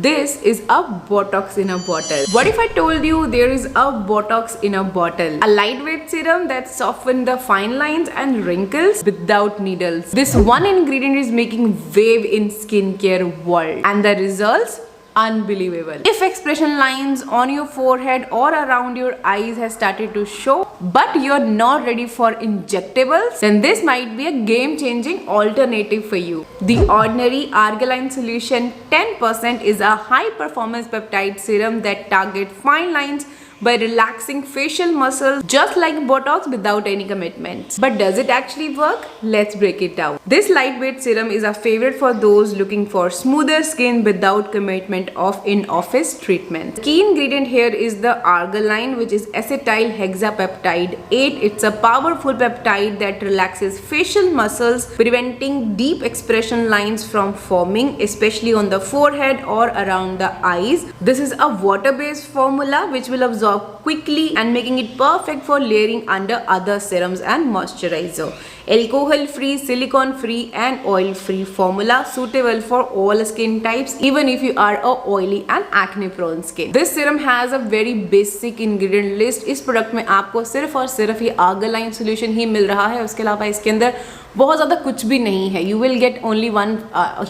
This is a Botox in a bottle. What if I told you there is a Botox in a bottle? A lightweight serum that softens the fine lines and wrinkles without needles. This one ingredient is making wave in skincare world, and the results unbelievable. If expression lines on your forehead or around your eyes has started to show but you're not ready for injectables, then this might be a game-changing alternative for you. The Ordinary Argiline Solution 10% is a high-performance peptide serum that targets fine lines by relaxing facial muscles just like Botox without any commitments. But does it actually work? Let's break it down. This lightweight serum is a favorite for those looking for smoother skin without commitment of in-office treatment. The key ingredient here is the Argiline, which is acetyl hexapeptide 8. It's a powerful peptide that relaxes facial muscles, preventing deep expression lines from forming, especially on the forehead or around the eyes. This is a water-based formula which will absorb quickly and making it perfect for layering under other serums and moisturizer. Alcohol free, silicone free and oil free formula suitable for all skin types, even if you are a oily and acne prone skin. This serum has a very basic ingredient list. इस product में आपको सिर्फ और सिर्फ ये Argiline solution ही मिल रहा है, उसके अलावा इसके अंदर बहुत ज़्यादा कुछ भी नहीं है. You will get only one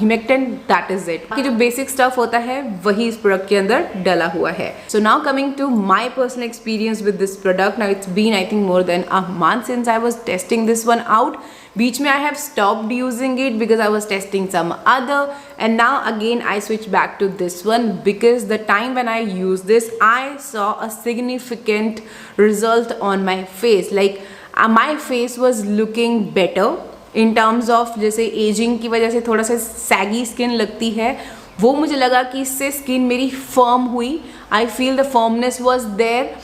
humectant, that is it. कि जो basic stuff होता है वही इस प्रोडक्ट के अंदर डला हुआ है. So now coming to my personal experience with this product. Now it's been I think more than a month since I was testing this one out. बीच में I have stopped using it because I was testing some other, and now again I switched back to this one because the time when I used this I saw a significant result on my face. Like my face was looking better in terms of जैसे ageing की वजह से थोड़ा सा saggy skin लगती है, वो मुझे लगा कि इससे स्किन मेरी फर्म हुई. I feel the firmness was there.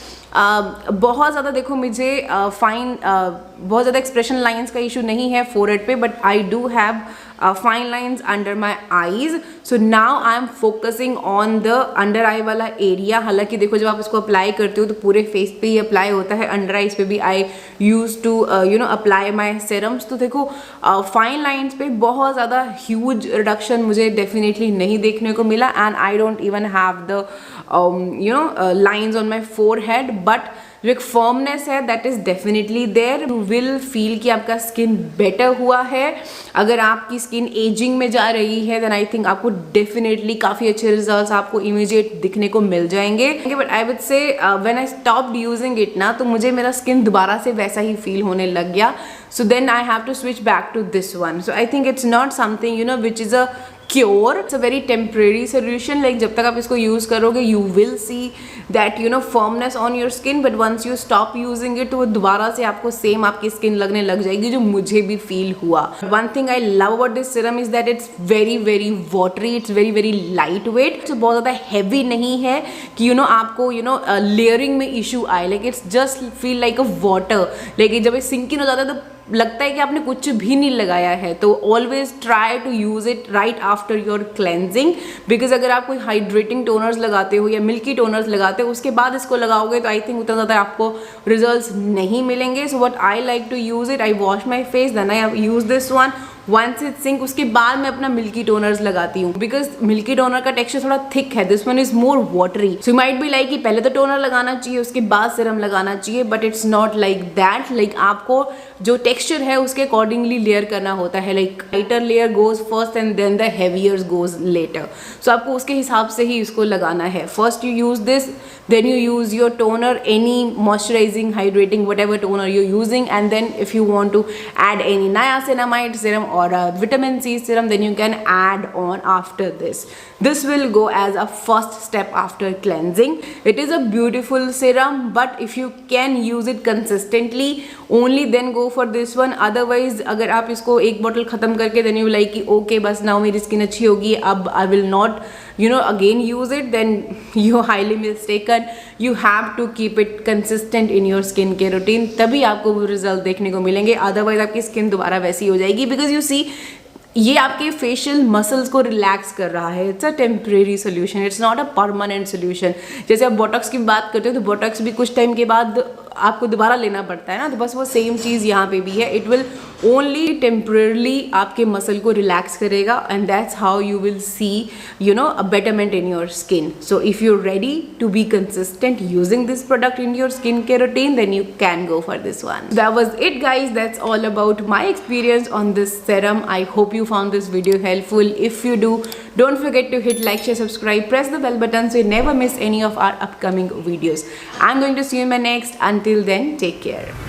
बहुत ज़्यादा देखो मुझे बहुत ज़्यादा एक्सप्रेशन लाइंस का इशू नहीं है फोरहेड पे, but I do have fine lines under my eyes. So now I am focusing on the under eye वाला एरिया. हालांकि देखो जब आप इसको अप्लाई करते हो तो पूरे फेस पे ही अप्लाई होता है, अंडर आईज पे भी I use to apply my serums. तो देखो फाइन लाइंस पे बहुत ज़्यादा ह्यूज रिडक्शन मुझे डेफिनेटली नहीं देखने को मिला, and I don't even have the lines on my forehead, but जो एक फर्मनेस है that is definitely there. You will feel कि आपका स्किन बेटर हुआ है. अगर आपकी स्किन एजिंग में जा रही है देन आई थिंक आपको डेफिनेटली काफ़ी अच्छे रिजल्ट्स आपको इमीडिएट दिखने को मिल जाएंगे. But I would say when I stopped using it ना, तो मुझे मेरा स्किन दोबारा से वैसा ही फील होने लग गया. So then I have to switch back to this one. So I think it's not something which is a cure. It's a very temporary solution. Like जब तक आप इसको यूज करोगे you will see that firmness on your skin, but once you stop using it तो वो दोबारा से आपको सेम आपकी स्किन लगने लग जाएगी, जो मुझे भी फील हुआ. One thing I love about this serum is that it's very very watery. It's very very light weight. तो बहुत ज़्यादा हैवी नहीं है कि आपको लेयरिंग में इशू आए. Like it's just feel like a water. लेकिन जब ये सिंक इन हो जाता है तो लगता है कि आपने कुछ भी नहीं लगाया है. तो always try to use it right after your cleansing, because अगर आप कोई हाइड्रेटिंग टोनर्स लगाते हो या मिल्की टोनर्स लगाते हो उसके बाद इसको लगाओगे तो आई थिंक उतना ज़्यादा आपको रिजल्ट्स नहीं मिलेंगे. So what I like to use it, I wash my face then I use this one. Once it sink उसके बाद मैं अपना मिल्की टोनर्स लगाती हूँ, बिकॉज मिल्की टोनर का टेक्सचर थोड़ा थिक है. This one is more watery. So you might be like कि पहले तो टोनर लगाना चाहिए उसके बाद सीरम लगाना चाहिए, but it's not like that. Like आपको जो टेक्सचर है उसके अकॉर्डिंगली लेयर करना होता है. Like lighter layer goes first and then the heavier goes later. So आपको उसके हिसाब से ही इसको लगाना है. First you use this, then you use your toner, any moisturizing, hydrating, whatever toner you're using, and then if you want to add any niacinamide serum or a vitamin C serum, then you can add on after this. This will go as a first step after cleansing. It is a beautiful serum, but if you can use it consistently, only then go for this one. Otherwise अगर आप इसको एक bottle ख़त्म करके then you like कि okay बस now मेरी skin अच्छी होगी, अब I will not again use it, then you're highly mistaken. You have to keep it consistent in your skin care routine, तभी आपको वो रिजल्ट देखने को मिलेंगे. अदरवाइज आपकी स्किन दोबारा वैसी हो जाएगी, बिकॉज यू सी ये आपके फेशियल मसल्स को रिलैक्स कर रहा है. It's a temporary solution, it's not a permanent solution. जैसे आप बोटॉक्स की बात करते हो तो बोटॉक्स भी कुछ टाइम के बाद आपको दोबारा लेना पड़ता है ना, तो बस वो सेम चीज़ यहाँ पे भी है. इट विल ओनली टेम्पररली आपके मसल को रिलैक्स करेगा and that's how you will C a betterment in your skin. So if you're ready to be consistent using this product in your skincare routine, then you can go for this one. That was it, guys. That's all about my experience on this serum. I hope you found this video helpful. If you do, don't forget to hit like, share, subscribe, press the bell button so you never miss any of our upcoming videos. I'm going to see you in my next. Until then, take care.